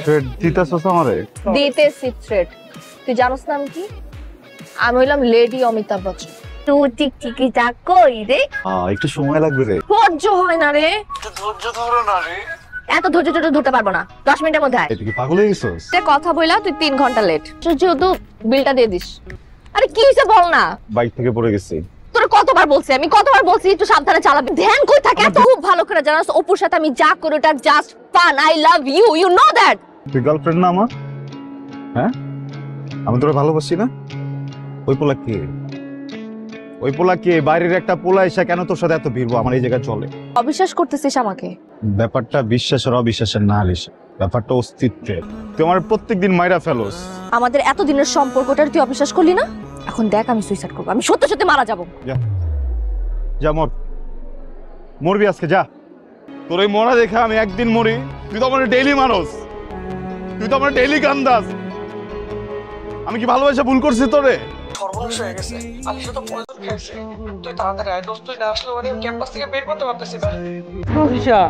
Thread দিতেছস আমারে? দিতেছি thread. তুই জানোস না আমি কি? আমি হইলাম লেডি অমিতাভ বচ্চন। তুই টিকটিকি ডাক কই রে? একটু সময় লাগবে রে। ধৈর্য হয় না রে। ধৈর্য ধরো না রে। এত ধৈর্য ধরতে পারবো না, 10 মিনিটের মধ্যে আয়। তুই কি পাগল হয়ে গেছিস? কথা বইলা তুই 3 ঘন্টা লেট। যেহেতু বিলটা দিয়ে দিস। আরে কি হইছে বল না। বাইক থেকে পড়ে গেছি। তোর কতবার বলছি একটু সাবধানে চালাবি। ধ্যান কই থাকে এত খুব ভালো করে জানাস অপুর সাথে আমি যা করি ওটা just fun. I love you, you know that. তুই গার্লফ্রেন্ড না আমার? হ্যাঁ, আমি তোরা ভালোবাসি না? ওই পোলা কে? ওই পোলা কে? বাইরের একটা পোলা এসে কেন তোর সাথে এত ভিড়বো আমার এই জায়গায় চলে? অবিশ্বাস করতেছিস আমাকে? ব্যাপারটা বিশ্বাস আর অবিশ্বাসের না লিসা, ব্যাপারটা অস্তিত্বের। তুই আমার প্রত্যেকদিন মাইরা ফেলোস। আমাদের এত দিনের সম্পর্কটা তুই অবিশ্বাস করলি না? এখন দেখ আমি সুইসাইড করবো, আমি সত্যি সত্যি মারা যাবো। যা মর, মরবি আজকে যা। তোর এই মরা দেখে আমি একদিন মরি, তুই তো আমার ডেইলি মানুষ, তুই তো আমার ডেইলি কান্দাস। আমি কি ভালোবাসা ভুল করছি তোরে? সর্বনাশ হয়ে গেছে, আলিশা তো পয়জন খেয়েছে। তুই তাড়াতাড়ি আয় দোস্ত, তুই না আসলে মানে ক্যাম্পাস থেকে বের করতে পারতেছি না। রহিষা